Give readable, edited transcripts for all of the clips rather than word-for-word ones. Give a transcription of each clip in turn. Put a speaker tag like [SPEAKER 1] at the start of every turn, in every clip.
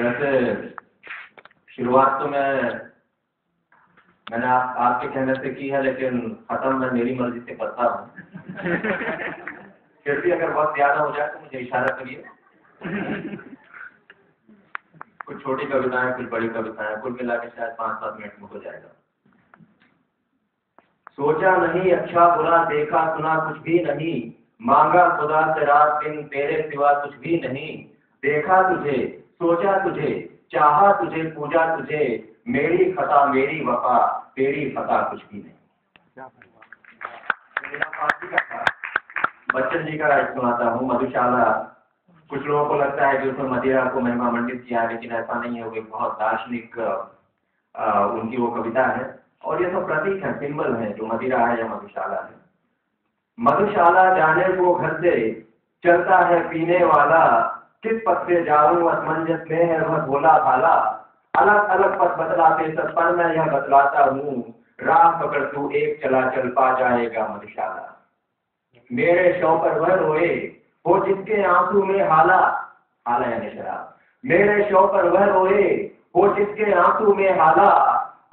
[SPEAKER 1] वैसे शुरुआत तो मैंने आपके कहने से की है, लेकिन खत्म मैं मेरी मर्जी से करता हूँ। फिर भी अगर बहुत ज्यादा हो जाए तो मुझे इशारा करिए। कुछ छोटी कविताएं, कुछ बड़ी कविताएं, कुल मिला के शायद 5-7 मिनट में हो जाएगा। सोचा नहीं अच्छा बुरा, देखा सुना कुछ भी नहीं, मांगा खुदा से रात दिन तेरे सिवा कुछ भी नहीं। देखा तुझे, सोचा तुझे, चाहा तुझे, पूजा तुझे, मेरी खता मेरी वफा, तेरी खता कुछ भी नहीं। बच्चन जी का राय सुनाता हूँ, मधुशाला। कुछ लोगों को लगता है कि उसमें मदिरा को महिमा मंडित किया है, लेकिन ऐसा नहीं है। वो एक बहुत दार्शनिक उनकी वो कविता है, और ये सब प्रतीक है, सिंबल है, जो मदिरा है या मधुशाला है। मधुशाला जाने को घर से चलता है पीने वाला, किस पथ से जाऊं असमंजस में है वह भोला भाला। अलग अलग पथ बतलाते सत्पर मैं यह बतलाता हूँ, राह पकड़ तू एक चला चल पा जाएगा मधुशाला। मेरे शव पर वह रोए वो जिसके आंसू में हाला, हाला यानी शराब। मेरे शव पर वह रोए वो जिसके आंसू में हाला,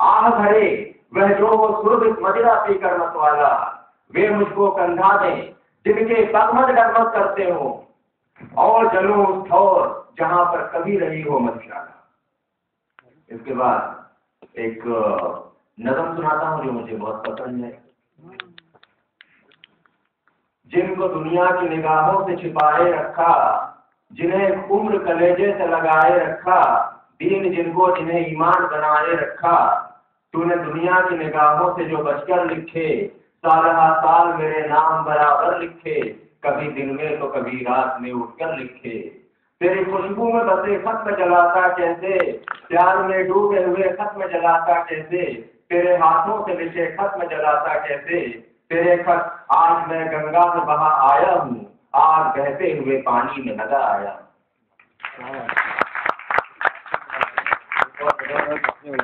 [SPEAKER 1] आह भरे वह जो वो सुरभित मदिरा पीकर मतवाला। वे मुझको कंधा दें जिनके पगमद डगमग करते हो, और जलूं उस ठौर जहां पर कभी रही हो मधुशाला। इसके बाद एक नज़म सुनाता हूँ जो मुझे बहुत पसंद है। जिनको दुनिया की निगाहों से छिपाए रखा, जिन्हें उम्र कलेजे से लगाए रखा, दीन जिनको जिन्हें ईमान बनाए रखा, तूने दुनिया की निगाहों से जो बचकर लिखे, साल मेरे नाम बराबर लिखे, कभी दिन में तो कभी रात में उठकर लिखे। तेरी खुशबू में बसे खत में जलाता कैसे, प्यार में डूबे हुए खत में जलाता कैसे, तेरे हाथों से लिखे खत में जलाता कैसे। तेरे खत आज मैं गंगा में बहा आया हूँ, आज बहते हुए पानी में लगा आया।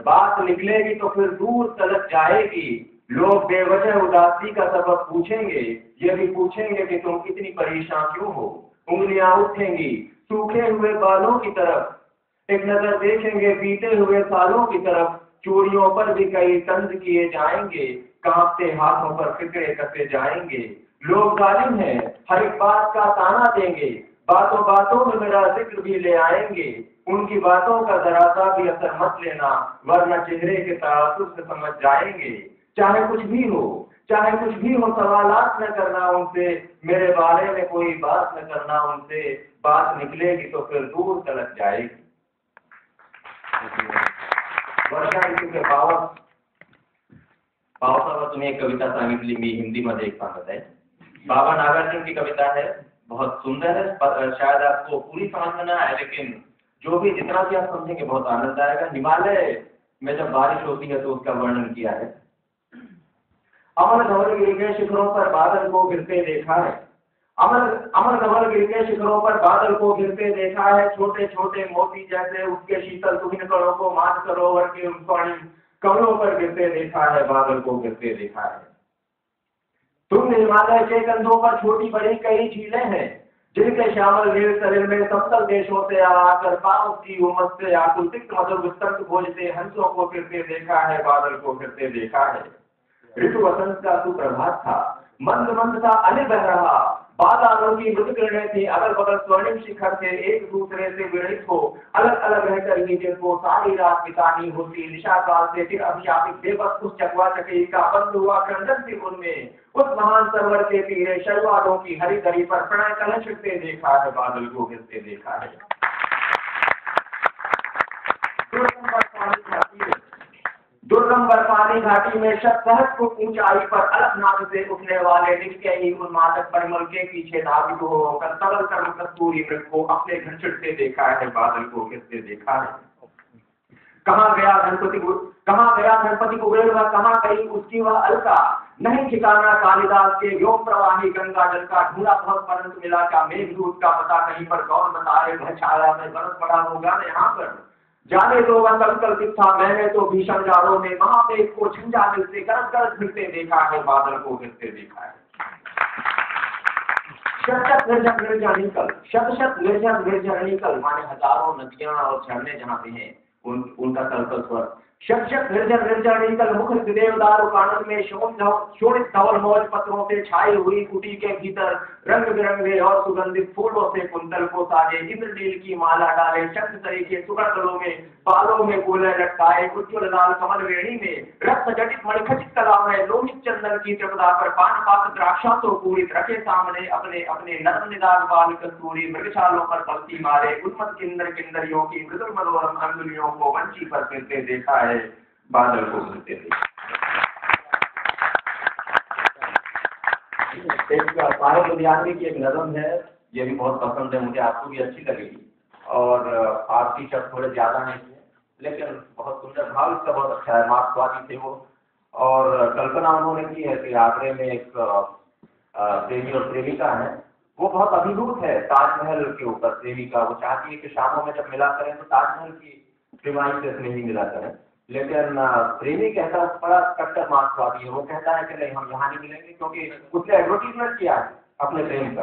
[SPEAKER 1] बात निकलेगी तो फिर दूर तलक जाएगी, लोग बेवजह उदासी का सबब पूछेंगे, ये भी पूछेंगे कि तुम इतनी परेशान क्यों हो। उंगलियां उठेंगी सूखे हुए बालों की तरफ, एक नजर देखेंगे बीते हुए सालों की तरफ। चूड़ियों पर भी कई तंज किए जाएंगे, कांपते हाथों पर फिक्रे कसे जाएंगे। लोग जालिम हैं, हर एक बात का ताना देंगे, बातों बातों में मेरा जिक्र भी ले आएंगे। उनकी बातों का जरा सा भी असर मत लेना, वरना चेहरे के तासुर से समझ जाएंगे। चाहे कुछ भी हो, चाहे कुछ भी हो, सवालात न करना उनसे, मेरे बारे में कोई बात न करना उनसे। बात निकलेगी तो फिर दूर तलक जाएगी। वर्षा ऋतू के पावसावर तुम्ही एक कविता सांगितली मी हिंदीमध्ये एक सांगत आहे। बाबा नागार्जुन की कविता है, बहुत सुंदर है। शायद आपको पूरी समझ में ना आए, लेकिन जो भी जितना भी आप समझेंगे बहुत आनंद आएगा। हिमालय में जब बारिश होती है तो उसका वर्णन किया है। अमर धवलगिरी के शिखरों पर बादल को गिरते देखा है, अमर धवलगिरी के शिखरों पर बादल को गिरते देखा है। छोटे छोटे मोती जैसे उसके शीतल तुहिन कणों को मान सरोवर के कमलों पर गिरते देखा है, बादल को गिरते देखा है। तुमने हिमालय के कंधों पर छोटी बड़ी कई झीलें हैं, जिनके श्यामल नील सरिल में समतल देशों से आकर पाव की उमस से आकुल तिक्त मधुर विस्तृत भोजते हंसों को गिरते देखा है, बादल को गिरते देखा है। ऋतु वसंत का सुप्रभात था, मंद मंद सा अली बह रहा, बादलों की मृदु किरणें थी, अगल बगल स्वर्णिम शिखर थे, एक दूसरे से विरहित हो अलग अलग रहकर ही जिनको सारी रात बितानी होती। निशा काल से फिर अभिशापित बेबस उस चकवा चकी का बंद हुआ क्रंदन थी उनमें। उस महान सरोवर के तीरे शैवालों की हरी दरी पर प्रणय कलश छिड़ते देखा है, बादल को गिरते देखा है। दुर्गम बर्फानी घाटी में शतसहस्र फुट ऊंचाई पर अलकनाथ से उठने वाले नित्य ही उन्मादक परिमल के पीछे धावित होकर सरल कर्म कस्तूरी मृग को अपने घर छिड़ते देखा है, बादल को गिरते देखा है। कहाँ गया गणपति कुबेर व कहाँ गई उसकी वह अलका, नहीं ठिकाना कालिदास के योग प्रवाही गंगा जल का। ढूंढा बहुत परंतु मिला क्या, मेघदूत का पता कहीं पर कौन बताए, वह छाया में बरस पड़ा होगा न यहाँ पर। जाने दो वह कल्पित था, मैंने तो भीषण जाड़ों में महामेघ को झंझा मिलते गरज गरज भिड़ते देखा है, बादल को गिरते देखा है। शत शत निर्जर निर्जरणी कल, शत शत निर्जर निर्जरणी कल माने हजारों नदियां और झरने जहाँ पे हैं उनका कल स्वर। शत शत निर्जर निर्जरणी कल मुख देवदार कानन में शोणित धवल मौज पत्रों से छाई हुई कुटी के भीतर रंग बिरंगे और सुगंधित फूलों से कुंतल को साजे, इंद्रनील की माला डाले शंख तरीके सुगढ़ गलों में, बालों में गोले लटकाए, उज्ज्वल लाल कमल वेणी में रक्त जटित मणिखचित कला में लोहित चंदन की चपदा पर पान पात द्राक्षा तो पूरित रखे सामने अपने अपने नरम निदान बाल कस्तूरी मृगशालों पर पलती मारे उन्मत्त किन्नर किन्नरियों की मृदुल मनोरम अंगुलियों को वंची पर फिरते देखा है, बादल को फिरते देखा। एक फारूक लुधियानवी की एक नज़म है, ये भी बहुत पसंद है मुझे, आपको भी अच्छी लगेगी। और फारसी शब्द थोड़े ज्यादा हैं लेकिन बहुत सुंदर भाव इसका बहुत अच्छा है। मार्क्सवादी थे वो, और कल्पना उन्होंने की है कि आगरे में एक प्रेमी और प्रेमिका है, वो बहुत अभिभूत है ताजमहल के ऊपर। प्रेमिका वो चाहती है कि शामों में जब मिला करें तो ताजमहल की प्रेमाई से नहीं मिला करें, लेकिन प्रेमी कहता है, बड़ा कट्टर मार्क्सवादी है, वो कहता है कि नहीं हम यहाँ नहीं मिलेंगे, क्योंकि उसने एडवर्टीजमेंट किया है अपने प्रेम का।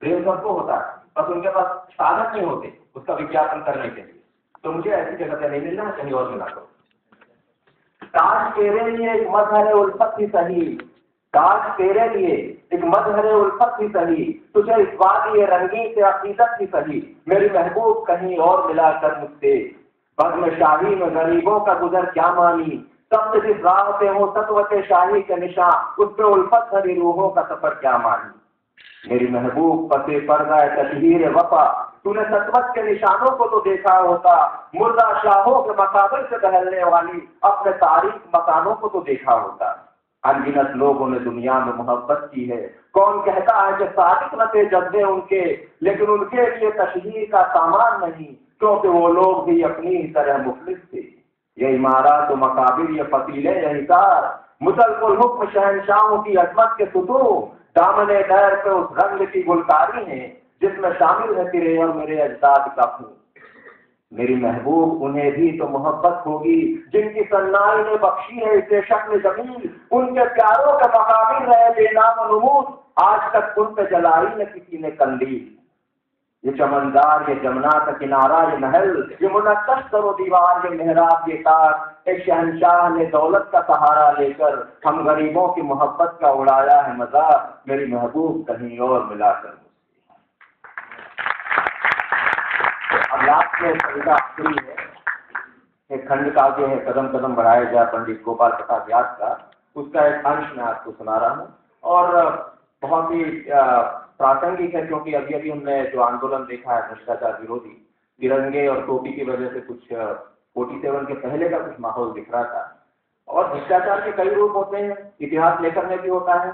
[SPEAKER 1] प्रेम सबको होता है, बस उनके पास साधन नहीं होते उसका विज्ञापन करने के लिए। तो मुझे ऐसी जगह पे नहीं मिलना, कहीं और मिला करो। ताज तेरे लिए एक मजहर उल्फत ही सही, ताज तेरे लिए एक मजहर उल्फत ही सही, तुझे इस बात ये रंगीन से अकीदत ही सही, मेरी महबूब कहीं और मिला कर मुझसे। बज़्म शाही में गरीबों का गुजर क्या मानी, तब जिस राह पे हो सत्व के शाही के निशान, उस पे उल्फत भरी रूहों का सफर क्या मानी। मेरी महबूब पते पर्दा तशहीर वफा, तूने सतवत के निशानों को तो देखा होता, मुर्दा शाहों के मकाबल से बहलने वाली अपने तारीख मकानों को तो देखा होता। अनगिनत लोगों ने दुनिया में मोहब्बत की है, कौन कहता है कि सादिक न थे जज्बे उनके, लेकिन उनके लिए तशहीर का सामान नहीं, क्योंकि वो लोग भी अपनी ही तरह मुखलिस थे। ये इमारत तो मकाबिर, ये फतीले, ये हिसार, मुतलकुल हुक्म शहनशाहों की अजमत के सुतून, दामने दर पे उस रंग की गुलकारी है जिसमें शामिल है तेरे और मेरे अजदाद का खून। मेरी महबूब उन्हें भी तो मोहब्बत होगी जिनकी सन्नाई ने बख्शी है इसे शक्ल जमील, उनके प्यारों के मकाबिल रहे बेनाम नमूद, आज तक उन पे जलाई न किसी ने कंदील। ये चमनदार, ये जमुना का किनारा, ये महल, ये मुनक्कश करो दीवार, ये मेहराब, ये ताज, एक शहनशाह ने दौलत का सहारा लेकर हम गरीबों की मोहब्बत का उड़ाया है मजाक, मेरी महबूब कहीं और मिलाकर। अब लास्ट में कविता आखिरी है, एक खंड काव्य है कदम कदम बढ़ाया जाए पंडित गोपाल प्रसाद व्यास का, उसका एक अंश मैं आपको सुना रहा हूँ। और बहुत ही प्रासंगिक है, क्योंकि अभी अभी हमने जो आंदोलन देखा है भ्रष्टाचार विरोधी, तिरंगे और टोपी की वजह से कुछ 47 के पहले का कुछ माहौल दिख रहा था। और भ्रष्टाचार के कई रूप होते हैं, इतिहास लेखन में भी होता है,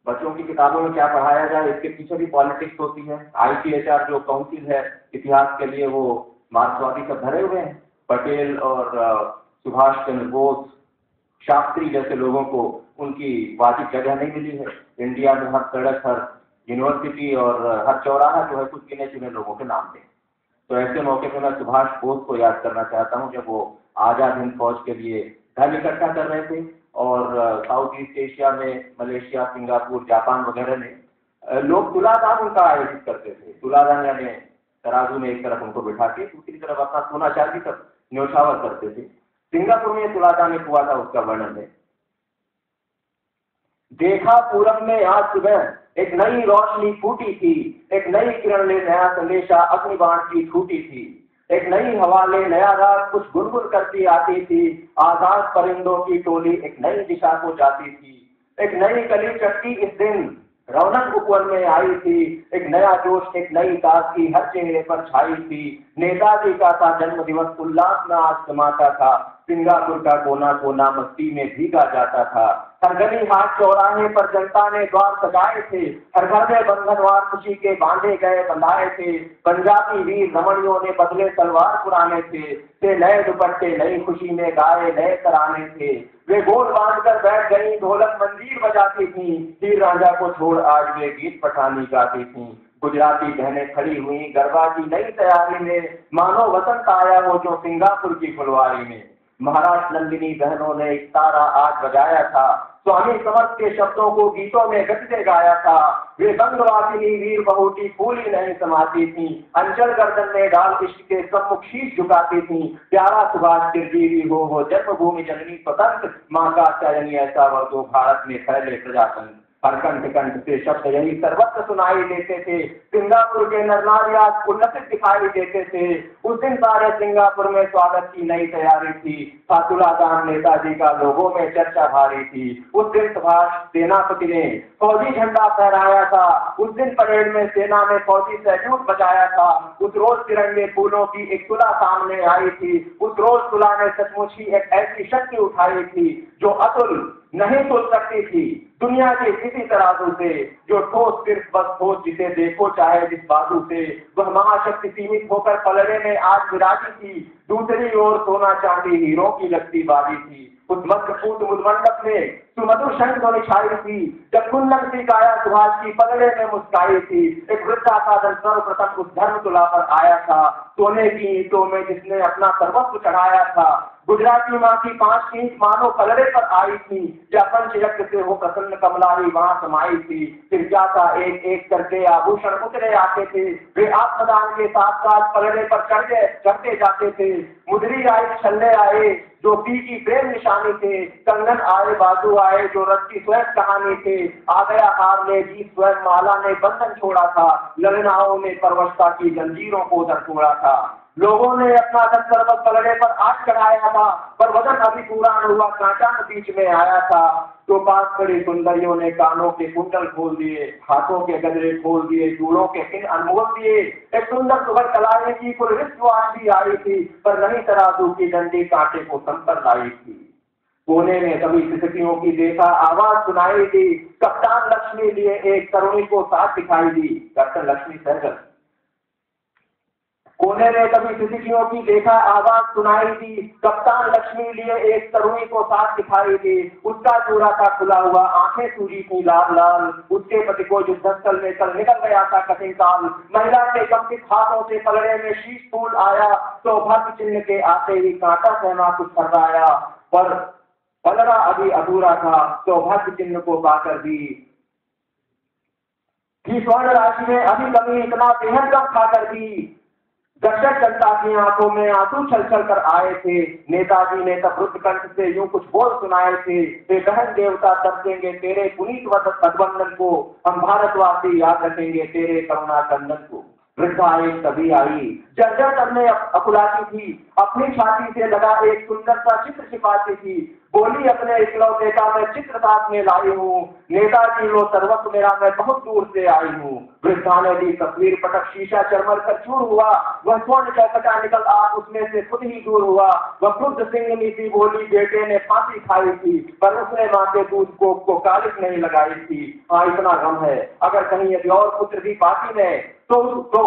[SPEAKER 1] बच्चों की किताबों में क्या पढ़ाया जाए इसके पीछे भी पॉलिटिक्स होती है। ICHR जो काउंसिल है इतिहास के लिए, वो मार्क्सवादी सब भरे हुए हैं, पटेल और सुभाष चंद्र बोस, शास्त्री जैसे लोगों को उनकी वाजिब जगह नहीं मिली है। इंडिया में हर सड़क, हर यूनिवर्सिटी और हर चौराहा जो है कुछ गिने चुने लोगों के नाम पे। तो ऐसे मौके पे मैं सुभाष बोस को याद करना चाहता हूँ, जब वो आजाद हिंद फौज के लिए धन इकट्ठा कर रहे थे और साउथ ईस्ट एशिया में मलेशिया, सिंगापुर, जापान वगैरह में लोग तुलादान उनका आयोजित करते थे। तुलादान यानी तराजू में एक तरफ उनको बिठा के दूसरी तरफ अपना सोना चांदी सब न्योछावर करते थे। सिंगापुर में तुलादान एक हुआ था, उसका वर्णन है। देखा पूरब में आज सुबह एक नई रोशनी फूटी थी, एक नई किरण ले नया संदेशा अपनी बाण की छूटी थी, एक नई हवा ले नया राग कुछ गुनगुन करती आती थी, आजाद परिंदों की टोली एक नई दिशा को जाती थी, एक नई कली चटकी इस दिन रौनक उपवन में आई थी, एक नया जोश, एक नई ताजगी हर चेहरे पर छाई थी। नेताजी का था जन्म दिवस, उल्लास में आज समाता था, सिंगापुर का कोना कोना मस्ती में भीगा जाता था। हर गली हाट चौराहे पर जनता ने द्वार सजाए थे, हर घर में बंधनवार खुशी के बांधे गए बंधाए थे। पंजाबी वीर रमणियों ने बदले तलवार पुराने थे नए दुपट्टे नई खुशी में गाए नए तराने थे। वे गोल बांधकर बैठ गई, ढोलक मंजीर बजाती थी, हीर रांझा को छोड़ आज वे गीत पठानी गाती थी। गुजराती बहनें खड़ी हुई गरबा की नई तैयारी में, मानो वसंत आया हो जो सिंगापुर की फुलवारी में। महाराष्ट्र नंदिनी बहनों ने एक तारा आज बजाया था,
[SPEAKER 2] स्वामी समर्थ के शब्दों को गीतों में गति गाया था। वे बंगवासिनी वीर बहुटी फूली नहीं समाती थी, अंचल गर्दन में डाल इश्क के सम्मुख शीश झुकाती थी। प्यारा सुभाष चिरजीवी हो वो जन्मभूमि जननी स्वतंत्र, माँ का चयनी ऐसा वर दो भारत में फैले प्रजातंत्र। हर कंठ कंठ से शब्द यही सर्वत्र सुनाई देते थे। सिंगापुर के नरनारी आज उल्लसित दिखाई देते थे। उस दिन सारे सिंगापुर में स्वागत की नई तैयारी थी। फातुलादान नेताजी का लोगों में चर्चा भारी थी। उस दिन सुभाष सेनापति ने फौजी झंडा फहराया था। उस दिन परेड में सेना ने फौजी सैल्यूट बजाया था। उस रोज तिरंगे फूलों की एक तुला सामने आई थी। उस रोज तुला ने सचमुच ही एक ऐसी शक्ति उठाई थी जो अतुल नहीं सोच सकती थी दुनिया के किसी तराजू से, जो ठोस सिर्फ बस ठोस जिसे देखो चाहे जिस बाजू से। वह महाशक्ति सीमित होकर पलड़े में आज विराजी थी। दूसरी ओर सोना चांदी हीरों की लगती बाजी थी। उस मस्तपूत मुदमंडप में सुमधुर शंख ध्वनि छाई थी। जब कुंदन सी काया सुभाष की पलड़े में मुस्काई थी। एक वृद्धा साधन सर्वप्रथम उस धर्म तुला पर आया था। सोने की ईंटों में जिसने अपना सर्वस्व चढ़ाया था। गुजराती माँ की 5 इंच मानो पलड़े पर आई थी। या पंचयज्ञ से हो प्रसन्न कमला ही वहां समाई थी। फिर क्या था एक एक करके आभूषण उतरे आते थे। वे आत्मदान के साथ साथ पलड़े पर चढ़ते जाते थे। मुदरी आए, छल्ले आए जो पी की प्रेम निशानी थे। कंगन आए, बाजू आए जो रथ की स्वयं कहानी थे। आ गया हार ने जीत स्वयं, माला ने बंधन छोड़ा था। ललनाओं ने परवशता की जंजीरों को दर तोड़ा था। लोगों ने अपना धन सर्वत पलड़े पर आग चढ़ाया था, पर वजन अभी पूरा न हुआ, कांटा बीच में आया था। तो पास खड़ी सुंदरियों ने कानों के कुंडल खोल दिए, हाथों के गजरे खोल दिए, चूड़ों के पिन अनमोल दिए। एक सुंदर सुबह कलाने की कुल विश्वास भी आई थी, पर नहीं तराजू की डंडी कांटे को संपर लाई थी। कोने में कभी सिसकियों की देखा आवाज सुनाई दी। कप्तान लक्ष्मी लिए एक तरुणी को साथ दिखाई दी। कैप्टन लक्ष्मी सहगल। कोने में कभी सिसकियों की देखा आवाज सुनाई दी। कप्तान लक्ष्मी लिए एक तरुणी को साथ दिखाई दी। उसका चूड़ा था खुला हुआ, आंखें सूजी थी लाल लाल। उसके पति को युद्धस्थल में कल निकल गया था कठिन काल। महिला के कंपित हाथों से पलड़े में शीश फूल आया। सौभाग्य चिन्ह के आते ही कांटा सहना कुछ फर्राया, पर पलड़ा अभी अधूरा था। सौभाग्य चिन्ह को पाकर भी स्वर्ण राशि में अभी कमी, इतना बेहद कम खाकर भी दर्शक जनता की आंखों में आंसू छल छल कर आए थे। नेताजी ने तब रुद्र कंठ से यूं कुछ बोल सुनाए थे। वे बहन देवता तब देंगे तेरे पुनीत गठबंधन को, हम भारतवासी याद रखेंगे तेरे करुणा चंदन को। वृद्धा एक तभी आई, जर्जर करने अकुलाती थी। अपनी छाती से लगा एक सुंदर सा चित्र छिपाती थी। बोली अपने इकलौते का मैं चित्र साथ में लाई हूँ। नेताजी लो सर्वस्व मेरा, मैं बहुत दूर से आई हूँ। वृद्धा ने दी तस्वीर पटक, शीशा चरमर कर चूर हुआ। वह स्वर्ण चौकटा निकल आ उसमें से खुद ही दूर हुआ। वह क्रुद्ध सिंह नीति बोली, बेटे ने फांसी खाई थी, पर उसने माँ के दूध को कालिक नहीं लगाई थी। हाँ इतना गम है, अगर कहीं यदि और पुत्र भी पाती में तो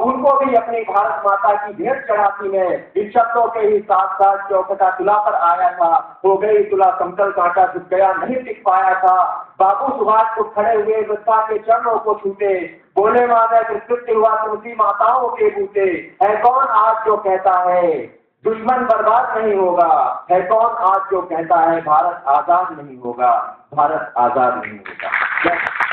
[SPEAKER 2] उनको भी अपनी भारत माता की भेंट चढ़ाती मैं। इन शब्दों के ही साथ साथ चौकटा तुला पर आया था। हो गई तुला समतल, कांटा झुक गया, नहीं टिक पाया था। बाबू सुभाष को खड़े हुए वृद्धा के चरणों को छूटे। बोले माँ मैं कृतकृत्य हुआ तुलसी माताओं के बूते। है कौन आज जो कहता है दुश्मन बर्बाद नहीं होगा। है कौन आज जो कहता है भारत आजाद नहीं होगा। भारत आजाद नहीं होगा।